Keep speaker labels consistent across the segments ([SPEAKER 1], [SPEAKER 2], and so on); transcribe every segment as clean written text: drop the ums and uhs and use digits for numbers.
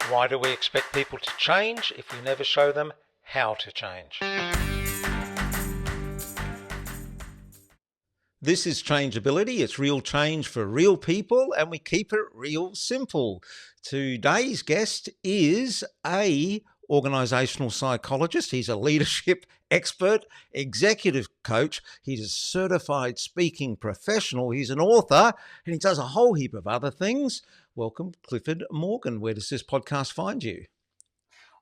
[SPEAKER 1] Why do we expect people to change if we never show them how to change? This is Changeability. It's real change for real people, and we keep it real simple. Today's guest is a organisational psychologist. He's a leadership expert, executive coach. He's a certified speaking professional. He's an author, and he does a whole heap of other things. Welcome, Clifford Morgan. Where does this podcast find you?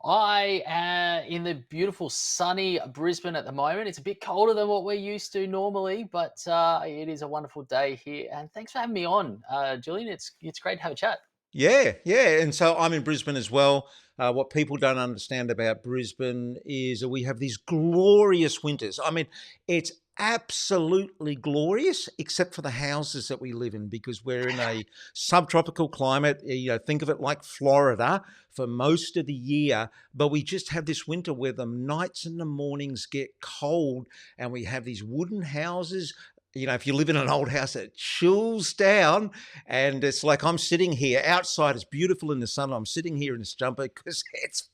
[SPEAKER 2] I am in the beautiful sunny Brisbane at the moment. It's a bit colder than what we're used to normally, but it is a wonderful day here. And thanks for having me on, Julian. It's great to have a chat.
[SPEAKER 1] Yeah. And so I'm in Brisbane as well. What people don't understand about Brisbane is that we have these glorious winters. I mean, it's absolutely glorious, except for the houses that we live in, because we're in a subtropical climate. You know, think of it like Florida for most of the year, but we just have this winter where the nights and the mornings get cold, and we have these wooden houses. You know, if you live in an old house, it chills down, and it's like I'm sitting here outside. It's beautiful in the sun. I'm sitting here in this jumper because it's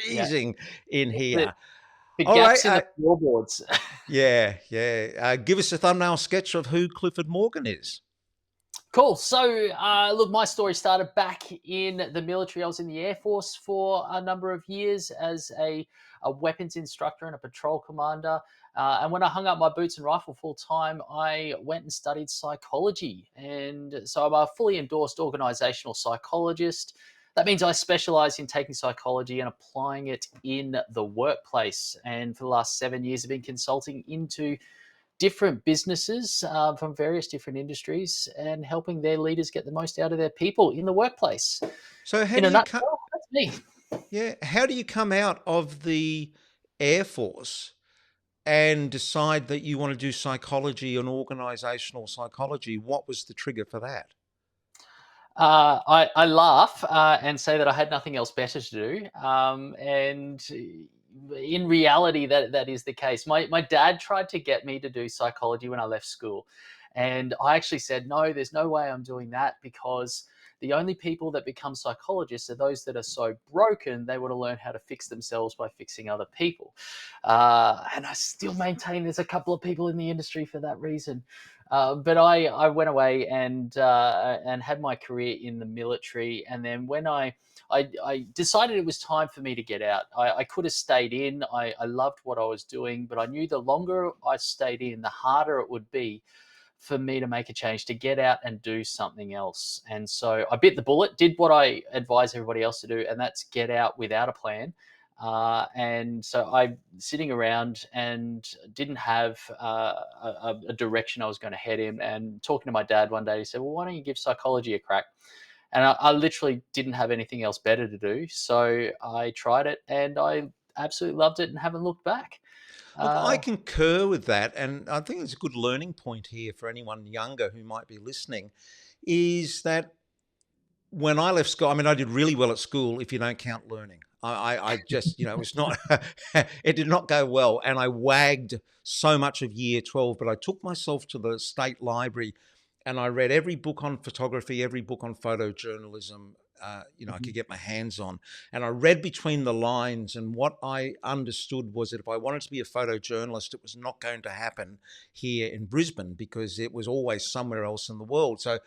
[SPEAKER 1] freezing in here.
[SPEAKER 2] The
[SPEAKER 1] All
[SPEAKER 2] gaps
[SPEAKER 1] right.
[SPEAKER 2] in the floorboards.
[SPEAKER 1] Yeah. Give us a thumbnail sketch of who Clifford Morgan is.
[SPEAKER 2] Cool. So, look, my story started back in the military. I was in the Air Force for a number of years as a weapons instructor and a patrol commander. And when I hung up my boots and rifle full time, I went and studied psychology. And so I'm a fully endorsed organisational psychologist. That means I specialise in taking psychology and applying it in the workplace. And for the last 7 years, I've been consulting into different businesses from various different industries and helping their leaders get the most out of their people in the workplace.
[SPEAKER 1] So how
[SPEAKER 2] In
[SPEAKER 1] do
[SPEAKER 2] a
[SPEAKER 1] you come?
[SPEAKER 2] nutshell, that's me.
[SPEAKER 1] Yeah, how do you come out of the Air Force and decide that you want to do psychology and organizational psychology? What was the trigger for that?
[SPEAKER 2] I laugh and say that I had nothing else better to do. And in reality, that is the case. My dad tried to get me to do psychology when I left school. And I actually said, no, there's no way I'm doing that, because the only people that become psychologists are those that are so broken, they want to learn how to fix themselves by fixing other people. And I still maintain there's a couple of people in the industry for that reason. But I went away and had my career in the military. And then when I decided it was time for me to get out. I could have stayed in. I loved what I was doing, but I knew the longer I stayed in, the harder it would be for me to make a change, to get out and do something else. And so I bit the bullet, did what I advise everybody else to do, and that's get out without a plan. And so I'm sitting around and didn't have a direction I was going to head in. And talking to my dad one day, he said, well, why don't you give psychology a crack? And I literally didn't have anything else better to do. So I tried it and I absolutely loved it and haven't looked back.
[SPEAKER 1] Look, I
[SPEAKER 2] Uh,
[SPEAKER 1] concur with that. And I think it's a good learning point here for anyone younger who might be listening, is that when I left school, I mean, I did really well at school if you don't count learning. I just, it was not, it did not go well. And I wagged so much of year 12, but I took myself to the state library and I read every book on photography, every book on photojournalism, I could get my hands on. And I read between the lines. And what I understood was that if I wanted to be a photojournalist, it was not going to happen here in Brisbane because it was always somewhere else in the world. So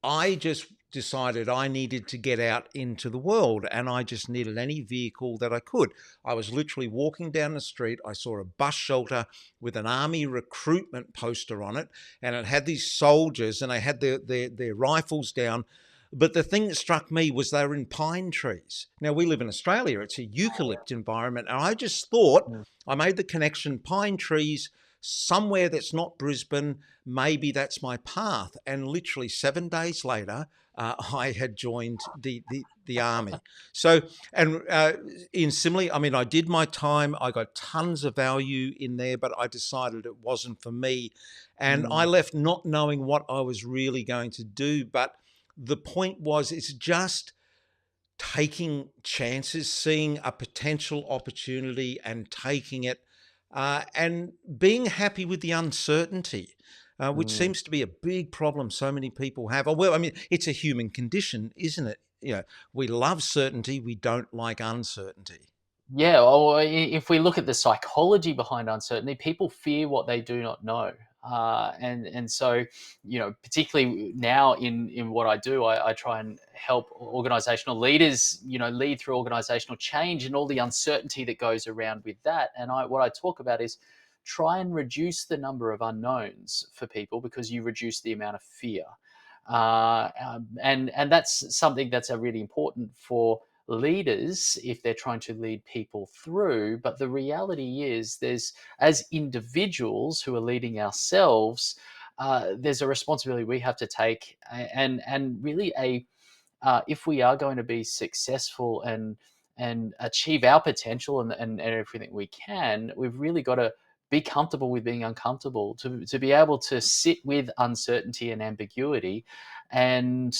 [SPEAKER 1] I just decided I needed to get out into the world, and I just needed any vehicle that I could. I was literally walking down the street. I saw a bus shelter with an army recruitment poster on it, and it had these soldiers, and they had their rifles down. But the thing that struck me was they were in pine trees. Now, we live in Australia. It's a eucalypt environment. And I just thought, I made the connection, pine trees, somewhere that's not Brisbane, maybe that's my path. And literally 7 days later, I had joined the army. So, and in similarly, I mean, I did my time. I got tons of value in there, but I decided it wasn't for me. And I left not knowing what I was really going to do. But the point was, it's just taking chances, seeing a potential opportunity and taking it, and being happy with the uncertainty, which seems to be a big problem so many people have. Well, I mean, it's a human condition, isn't it? you know, we love certainty, we don't like uncertainty.
[SPEAKER 2] Yeah, or if we look at the psychology behind uncertainty, people fear what they do not know. And so, particularly now in what I do, I try and help organizational leaders, lead through organizational change and all the uncertainty that goes around with that. And what I talk about is try and reduce the number of unknowns for people, because you reduce the amount of fear. And that's something that's really important for leaders if they're trying to lead people through. But the reality is, there's, as individuals who are leading ourselves, there's a responsibility we have to take, and really if we are going to be successful and achieve our potential and everything we can, we've really got to be comfortable with being uncomfortable, to be able to sit with uncertainty and ambiguity, and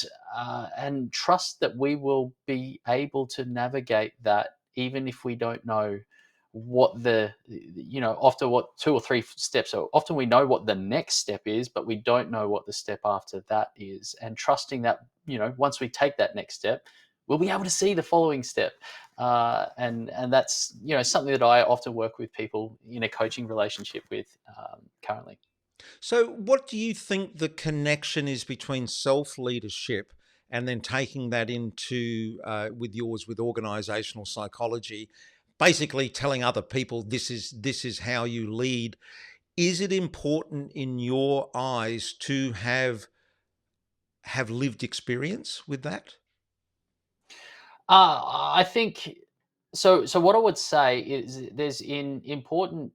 [SPEAKER 2] trust that we will be able to navigate that, even if we don't know what often what two or three steps are. Often we know what the next step is, but we don't know what the step after that is. And trusting that, once we take that next step, we'll be able to see the following step. And that's, something that I often work with people in a coaching relationship with, currently.
[SPEAKER 1] So, what do you think the connection is between self leadership and then taking that into with yours with organizational psychology, basically telling other people this is how you lead? Is it important in your eyes to have lived experience with that?
[SPEAKER 2] I think so. So what I would say is, there's in importance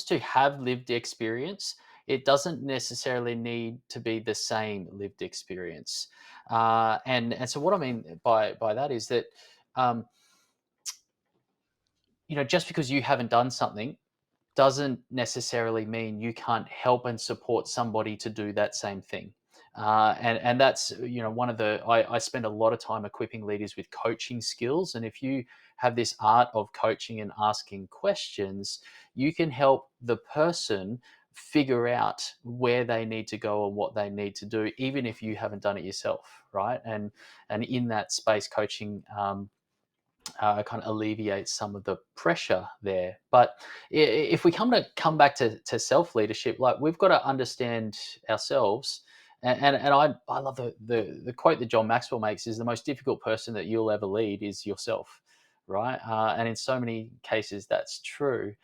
[SPEAKER 2] to have lived experience. It doesn't necessarily need to be the same lived experience. And so what I mean by that is that, um, just because you haven't done something doesn't necessarily mean you can't help and support somebody to do that same thing. And that's, one of the I spend a lot of time equipping leaders with coaching skills. And if you have this art of coaching and asking questions, you can help the person figure out where they need to go and what they need to do, even if you haven't done it yourself, right? And in that space, coaching, kind of alleviate some of the pressure there. But if we come back to self leadership, like, we've got to understand ourselves. And I love the quote that John Maxwell makes, is the most difficult person that you'll ever lead is yourself, right? And in so many cases, that's true.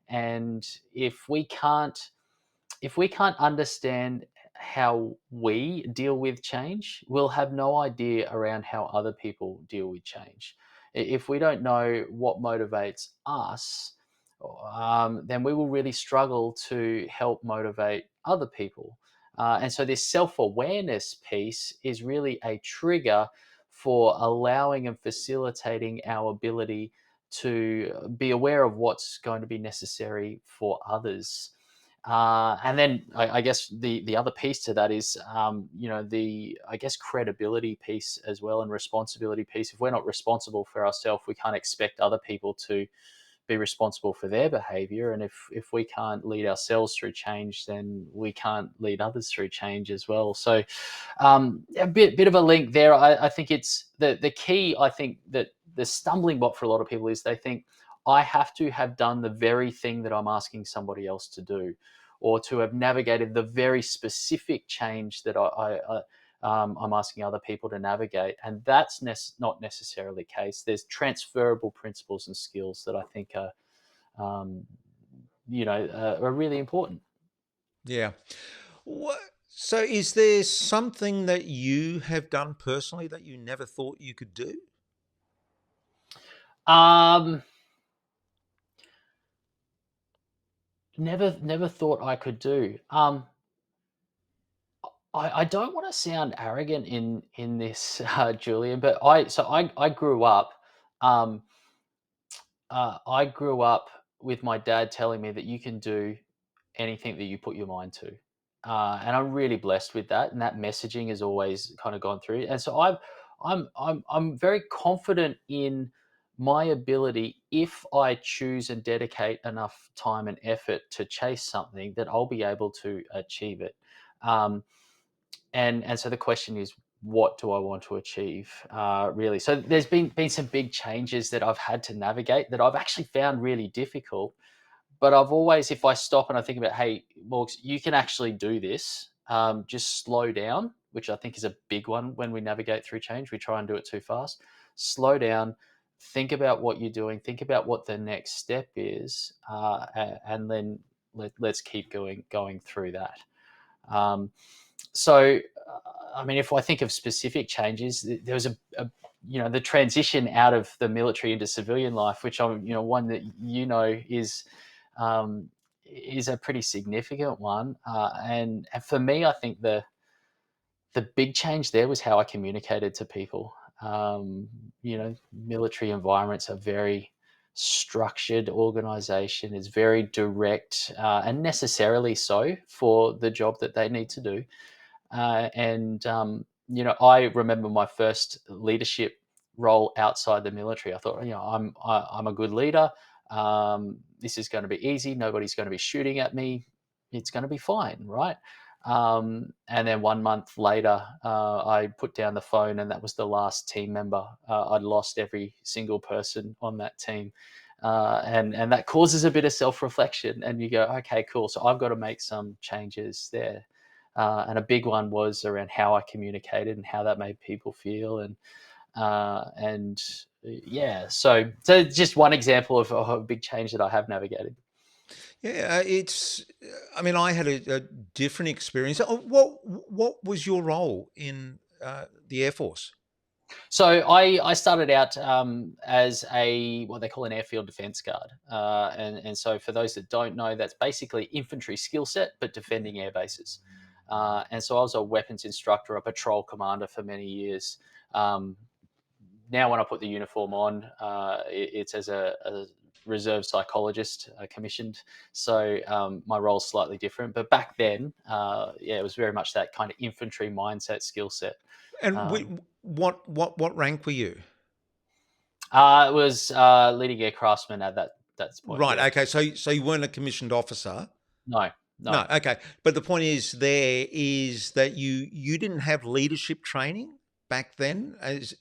[SPEAKER 2] And if we can't understand how we deal with change, we'll have no idea around how other people deal with change. If we don't know what motivates us, then we will really struggle to help motivate other people. And so, this self awareness piece is really a trigger for allowing and facilitating our ability to be aware of what's going to be necessary for others. And then I guess the other piece to that is, the, I guess, credibility piece as well, and responsibility piece. If we're not responsible for ourselves, we can't expect other people to be responsible for their behavior. And if we can't lead ourselves through change, then we can't lead others through change as well. So, a bit of a link there. I think it's the key. I think that the stumbling block for a lot of people is, they think, I have to have done the very thing that I'm asking somebody else to do, or to have navigated the very specific change that I'm asking other people to navigate. And that's not necessarily the case. There's transferable principles and skills that I think um, are really important.
[SPEAKER 1] Yeah. What, so, is there something that you have done personally that you never thought you could do?
[SPEAKER 2] Um, never thought I could do. I don't want to sound arrogant in this, Julian, but I grew up. Um, I grew up with my dad telling me that you can do anything that you put your mind to. And I'm really blessed with that. And that messaging has always kind of gone through. And so I'm very confident in my ability, if I choose and dedicate enough time and effort to chase something, that I'll be able to achieve it. Um, and so the question is, what do I want to achieve, really. So there's been some big changes that I've had to navigate that I've actually found really difficult. But I've always, if I stop and I think about, hey, Morgs, you can actually do this. Just slow down, which I think is a big one when we navigate through change. We try and do it too fast. Slow down, think about what you're doing, think about what the next step is, and then let's keep going through that. Um, so, I mean, if I think of specific changes, there was the transition out of the military into civilian life, which I'm, one that um, is a pretty significant one. And for me, I think the big change there was how I communicated to people. Um, Military environments are very structured organization, is very direct, and necessarily so for the job that they need to do. And I remember my first leadership role outside the military. I thought, I'm a good leader. This is going to be easy. Nobody's going to be shooting at me. It's going to be fine, right? And then 1 month later, I put down the phone, and that was the last team member. I'd lost every single person on that team. And that causes a bit of self reflection, and you go, okay, cool. So I've got to make some changes there. And a big one was around how I communicated and how that made people feel, and yeah. So just one example of a big change that I have navigated.
[SPEAKER 1] Yeah, it's. I mean, I had a different experience. What was your role in the Air Force?
[SPEAKER 2] So I started out as a what they call an airfield defence guard, and so for those that don't know, that's basically infantry skill set but defending air bases. And so I was a weapons instructor, a patrol commander for many years. Um, Now when I put the uniform on, it's as a reserve psychologist commissioned. So my role is slightly different. But back then, yeah, it was very much that kind of infantry mindset, skill set.
[SPEAKER 1] And
[SPEAKER 2] Um,
[SPEAKER 1] what rank were you?
[SPEAKER 2] it was leading air craftsman at that point.
[SPEAKER 1] Right.
[SPEAKER 2] Yeah.
[SPEAKER 1] Okay. So you weren't a commissioned officer.
[SPEAKER 2] No, no.
[SPEAKER 1] No. Okay. But the point is, there is that you didn't have leadership training back then. As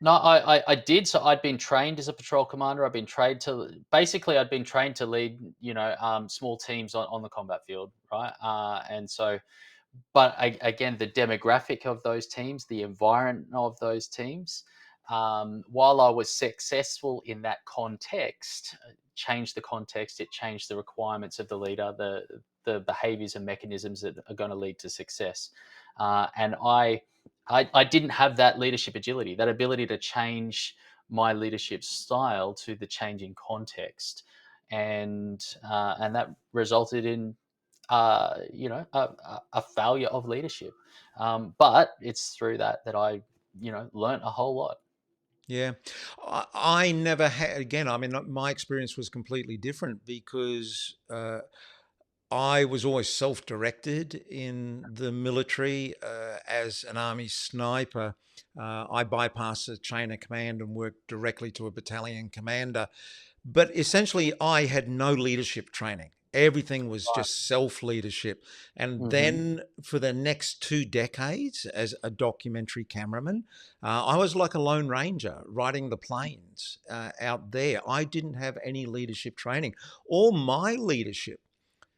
[SPEAKER 2] No, I did. So I'd been trained as a patrol commander. I'd been trained to lead, small teams on the combat field, right? And so but again, the demographic of those teams, the environment of those teams, while I was successful in that context, changed the context, it changed the requirements of the leader, the behaviors and mechanisms that are going to lead to success. And I didn't have that leadership agility, that ability to change my leadership style to the changing context, and that resulted in a failure of leadership. But it's through that I, learned a whole lot.
[SPEAKER 1] yeah, I never had. Again, I mean, my experience was completely different because I was always self-directed in the military as an army sniper. I bypassed the chain of command and worked directly to a battalion commander. But essentially, I had no leadership training. Everything was
[SPEAKER 2] Right.
[SPEAKER 1] just self leadership. And
[SPEAKER 2] Hmm.
[SPEAKER 1] then for the next 2 decades, as a documentary cameraman, I was like a lone ranger riding the plains out there. I didn't have any leadership training. All my leadership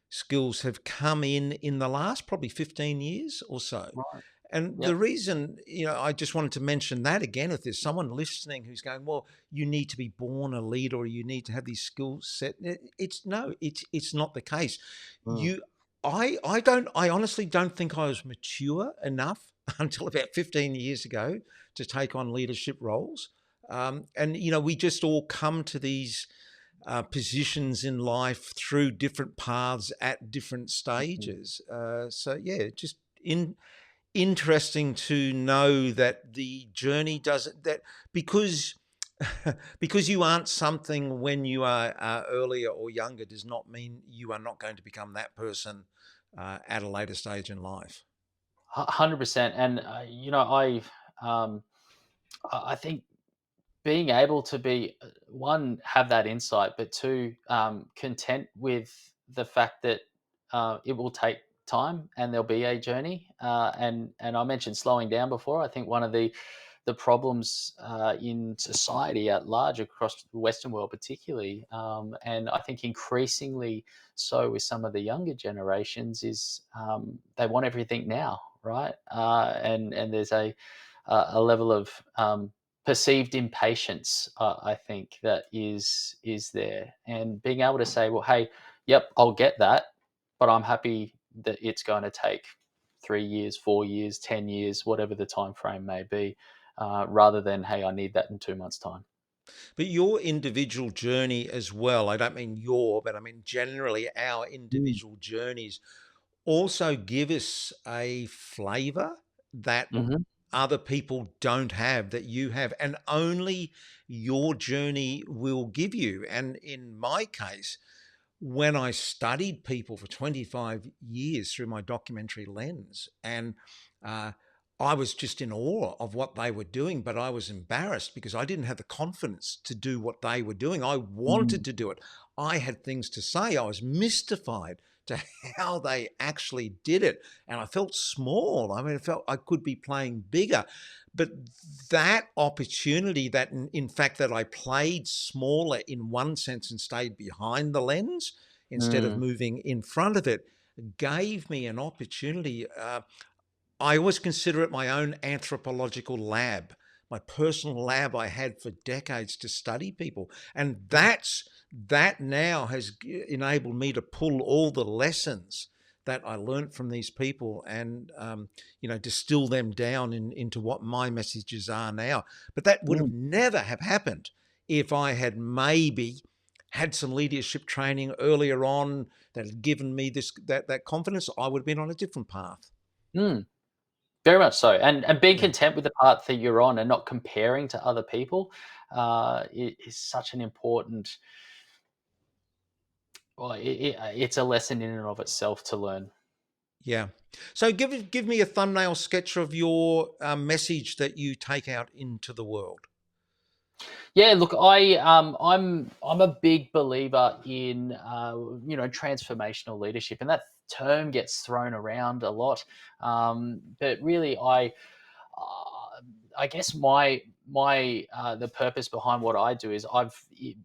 [SPEAKER 1] skills have come in the last probably 15 years or so.
[SPEAKER 2] Right.
[SPEAKER 1] And the
[SPEAKER 2] Yep.
[SPEAKER 1] reason, I just wanted to mention that again, if there's someone listening who's going, well, you need to be born a leader or you need to have these skills set. It's no, it's not the case.
[SPEAKER 2] Mm.
[SPEAKER 1] You, I honestly don't think I was mature enough until about 15 years ago to take on leadership roles. And we just all come to these positions in life through different paths at different
[SPEAKER 2] Mhm.
[SPEAKER 1] stages. So yeah, just interesting to know that the journey doesn't that because because you aren't something when you are earlier or younger does not mean you are not going to become that person at a later stage in life.
[SPEAKER 2] 100%. And um, I think being able to be one, have that insight, but two, content with the fact that it will take time, and there'll be a journey. And I mentioned slowing down before. I think one of the problems in society at large across the Western world, particularly, and I think increasingly so with some of the younger generations, is they want everything now, right? And there's a level of perceived impatience, I think, that is there, and being able to say, well, hey, yep, I'll get that, but I'm happy that it's going to take 3 years, 4 years, 10 years, whatever the time frame may be, rather than, hey, I need that in 2 months' time.
[SPEAKER 1] But your individual journey as well, I don't mean your, but I mean generally our
[SPEAKER 2] Mm.
[SPEAKER 1] individual journeys also give us a flavor that
[SPEAKER 2] Hmm.
[SPEAKER 1] other people don't have that you have, and only your journey will give you. And in my case, when I studied people for 25 years through my documentary lens, and uh, I was just in awe of what they were doing, but I was embarrassed because I didn't have the confidence to do what they were doing. I
[SPEAKER 2] Mm.
[SPEAKER 1] wanted to do it. I had things to say. I was mystified to how they actually did it. And I felt small. I mean, I felt I could be playing bigger. But that opportunity, that in fact, that I played smaller in one sense and stayed behind the lens instead of
[SPEAKER 2] Mm.
[SPEAKER 1] moving in front of it, gave me an opportunity. I always consider it my own anthropological lab, my personal lab I had for decades to study people. And that now has enabled me to pull all the lessons that I learned from these people and distill them down into what my messages are now. But that would have
[SPEAKER 2] Mm.
[SPEAKER 1] never have happened if I had maybe had some leadership training earlier on that had given me that confidence. I would have been on a different path.
[SPEAKER 2] Mm. Very much so, and being
[SPEAKER 1] Yeah.
[SPEAKER 2] content with the path that you're on and not comparing to other people, is such an important. Well, it's a lesson in and of itself to learn.
[SPEAKER 1] Yeah. So give me a thumbnail sketch of your message that you take out into the world.
[SPEAKER 2] Yeah, look, I'm a big believer in transformational leadership, and that term gets thrown around a lot. But really, I guess my the purpose behind what I do is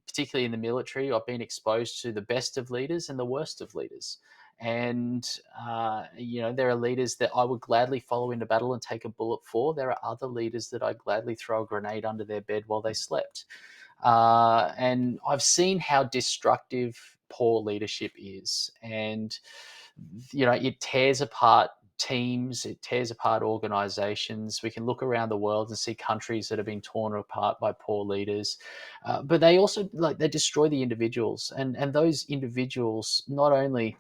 [SPEAKER 2] particularly in the military, I've been exposed to the best of leaders and the worst of leaders. And there are leaders that I would gladly follow into battle and take a bullet for. There are other leaders that I gladly throw a grenade under their bed while they slept. And I've seen how destructive poor leadership is, and it tears apart teams, it tears apart organizations. We can look around the world and see countries that have been torn apart by poor leaders, but they also, like, they destroy the individuals, and those individuals not only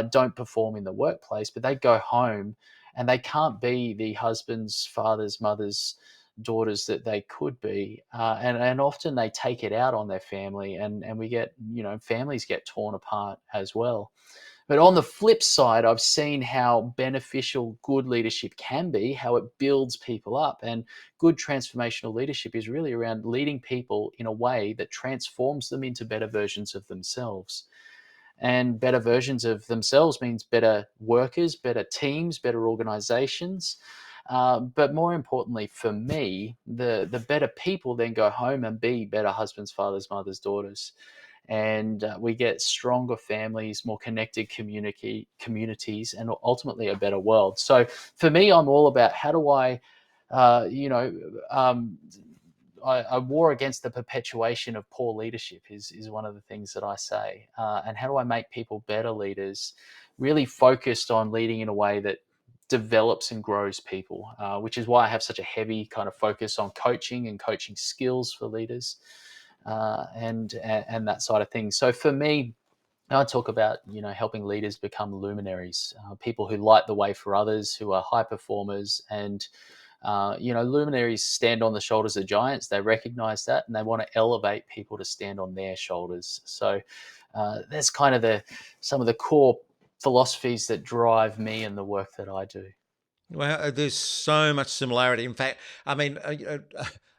[SPEAKER 2] don't perform in the workplace, but they go home and they can't be the husbands, fathers, mothers, daughters that they could be, and often they take it out on their family, and we get, families get torn apart as well. But on the flip side, I've seen how beneficial good leadership can be, how it builds people up. And good transformational leadership is really around leading people in a way that transforms them into better versions of themselves. And better versions of themselves means better workers, better teams, better organizations. But more importantly, for me, the better people then go home and be better husbands, fathers, mothers, daughters, and we get stronger families, more connected communities, and ultimately a better world. So for me, I'm all about how do I, uh, you know, um, I war against the perpetuation of poor leadership is one of the things that I say, and how do I make people better leaders, really focused on leading in a way that develops and grows people, which is why I have such a heavy kind of focus on coaching and coaching skills for leaders, and that side of things. So for me, I talk about helping leaders become luminaries, people who light the way for others, who are high performers, and luminaries stand on the shoulders of giants. They recognize that, and they want to elevate people to stand on their shoulders. So that's kind of some of the core philosophies that drive me and the work that I do.
[SPEAKER 1] Well, there's so much similarity. In fact, I mean,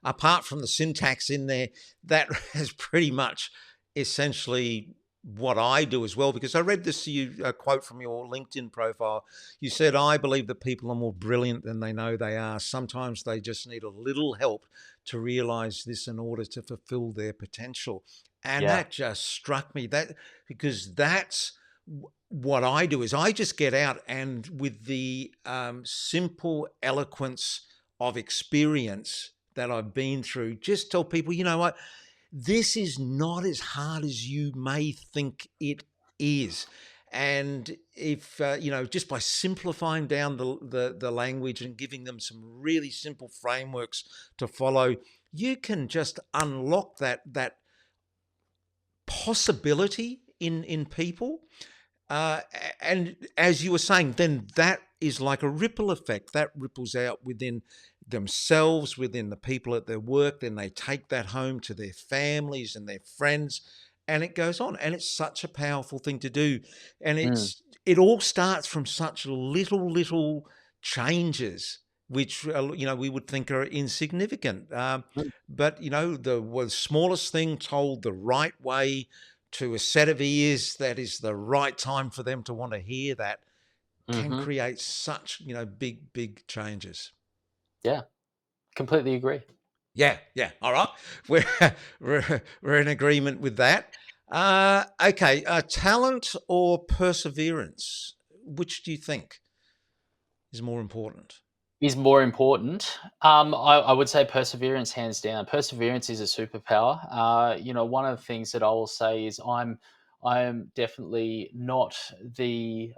[SPEAKER 1] apart from the syntax in there, that has pretty much essentially what I do as well, because I read this quote from your LinkedIn profile. You said, I believe that people are more brilliant than they know they are. Sometimes they just need a little help to realize this in order to fulfill their potential. And
[SPEAKER 2] Yeah.
[SPEAKER 1] that just struck me, that because that's what I do. Is I just get out and with the simple eloquence of experience that I've been through, just tell people, you know what, this is not as hard as you may think it is. And if just by simplifying down the language and giving them some really simple frameworks to follow, you can just unlock that possibility in people. And as you were saying, then that is like a ripple effect that ripples out within themselves, within the people at their work. Then they take that home to their families and their friends, and it goes on. And it's such a powerful thing to do. And
[SPEAKER 2] Mm.
[SPEAKER 1] it all starts from such little changes, which we would think are insignificant.
[SPEAKER 2] Mm.
[SPEAKER 1] But the smallest thing told the right way to a set of ears that is the right time for them to want to hear that can
[SPEAKER 2] Hmm.
[SPEAKER 1] create such big changes.
[SPEAKER 2] Yeah. Completely agree.
[SPEAKER 1] Yeah, all right. we're we're in agreement with that. Okay, talent or perseverance, which do you think is more important?
[SPEAKER 2] Is more important. I would say perseverance, hands down. Perseverance is a superpower. One of the things that I will say is I am definitely not the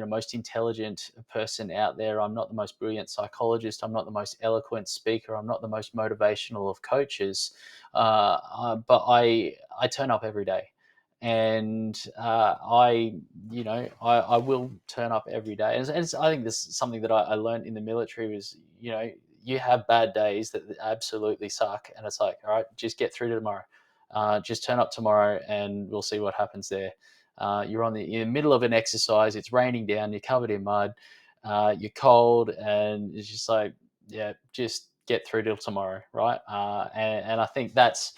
[SPEAKER 2] most intelligent person out there. I'm not the most brilliant psychologist. I'm not the most eloquent speaker. I'm not the most motivational of coaches. But I turn up every day, and I will turn up every day. And I think this is something that I learned in the military was, you have bad days that absolutely suck. And it's like, all right, just get through to tomorrow. Just turn up tomorrow and we'll see what happens there. You're in the middle of an exercise, it's raining down, you're covered in mud, you're cold, and it's just like, yeah, just get through till tomorrow, right? And I think that's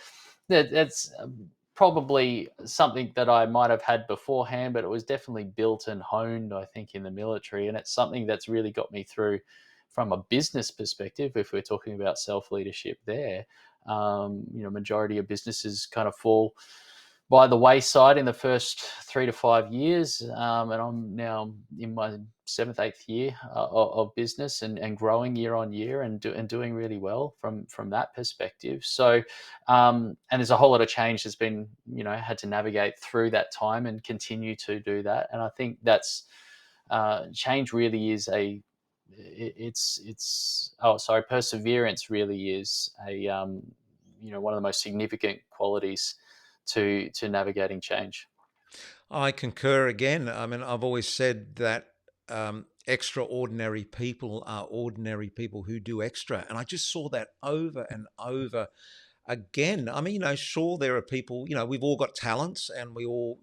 [SPEAKER 2] probably something that I might have had beforehand, but it was definitely built and honed, I think, in the military. And it's something that's really got me through from a business perspective. If we're talking about self leadership, there, majority of businesses kind of fall by the wayside in the first 3 to 5 years. And I'm now in my seventh, eighth year of business, and growing year on year, and doing really well from that perspective. So, and there's a whole lot of change that's been, had to navigate through that time and continue to do that. And I think that's change really is perseverance really is one of the most significant qualities to navigating change.
[SPEAKER 1] I concur again. I mean, I've always said that extraordinary people are ordinary people who do extra. And I just saw that over and over again. I mean, sure, there are people, we've all got talents and we all,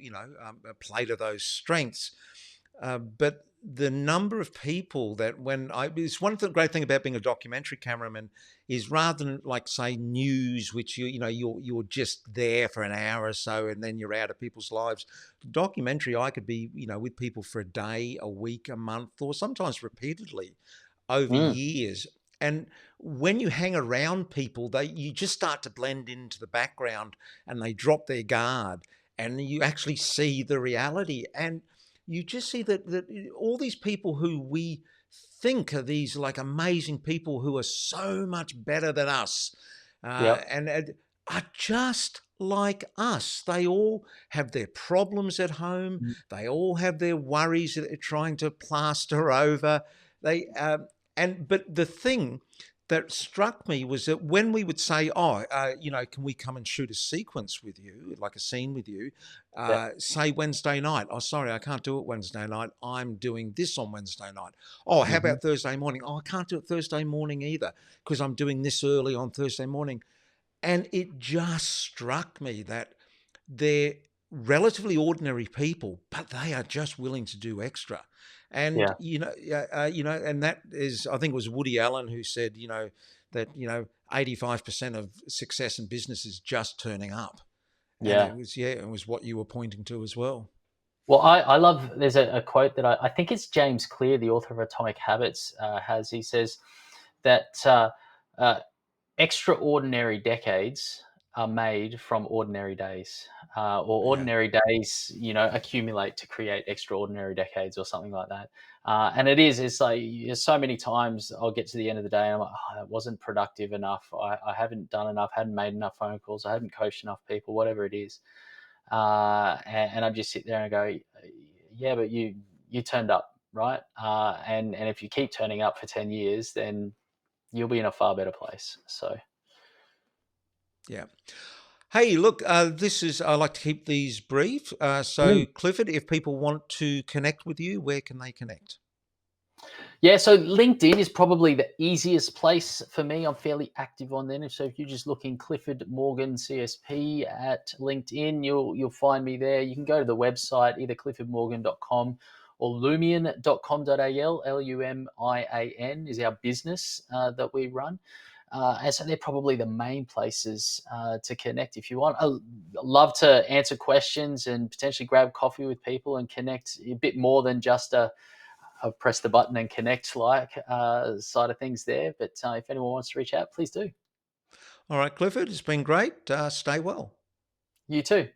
[SPEAKER 1] play to those strengths. But the number of people that it's one of the great thing about being a documentary cameraman is rather than like say news, which you're just there for an hour or so and then you're out of people's lives. Documentary, I could be, with people for a day, a week, a month, or sometimes repeatedly over
[SPEAKER 2] Mm,
[SPEAKER 1] years. And when you hang around people, you just start to blend into the background and they drop their guard and you actually see the reality. And you just see that all these people who we think are these like amazing people who are so much better than us
[SPEAKER 2] yep.
[SPEAKER 1] and are just like us. They all have their problems at home.
[SPEAKER 2] Mm,
[SPEAKER 1] They all have their worries that they're trying to plaster over. They but the thing that struck me was that when we would say, "Oh, can we come and shoot a sequence with you, like a scene with you?"
[SPEAKER 2] yep.
[SPEAKER 1] Say Wednesday night. Oh, sorry, I can't do it Wednesday night. I'm doing this on Wednesday night. Oh, how
[SPEAKER 2] Hmm.
[SPEAKER 1] about Thursday morning? Oh, I can't do it Thursday morning either because I'm doing this early on Thursday morning. And it just struck me that they're relatively ordinary people, but they are just willing to do extra. And
[SPEAKER 2] Yeah.
[SPEAKER 1] and that is, I think it was Woody Allen who said, that 85% of success in business is just turning up. And
[SPEAKER 2] Yeah.
[SPEAKER 1] it was what you were pointing to as well.
[SPEAKER 2] Well, I love, there's a quote that I think it's James Clear, the author of Atomic Habits, has. He says that uh, extraordinary decades are made from ordinary days, or
[SPEAKER 1] Yeah.
[SPEAKER 2] ordinary days, accumulate to create extraordinary decades, or something like that. And it's like, there's so many times I'll get to the end of the day and I'm like, oh, that wasn't productive enough. I haven't done enough, hadn't made enough phone calls, I hadn't coached enough people, whatever it is. And I just sit there and go, yeah, but you turned up, right? And if you keep turning up for 10 years, then you'll be in a far better place. So
[SPEAKER 1] Yeah. Hey, look, this is, I like to keep these brief. So,
[SPEAKER 2] mm.
[SPEAKER 1] Clifford, if people want to connect with you, where can they connect?
[SPEAKER 2] Yeah, so LinkedIn is probably the easiest place for me. I'm fairly active on there. So if you're just looking Clifford Morgan CSP at LinkedIn, you'll find me there. You can go to the website, either cliffordmorgan.com or lumian.com.au. Lumian is our business that we run. And so they're probably the main places to connect if you want. I love to answer questions and potentially grab coffee with people and connect a bit more than just a press the button and connect side of things there. But if anyone wants to reach out, please do.
[SPEAKER 1] All right, Clifford, it's been great. Stay well.
[SPEAKER 2] You too.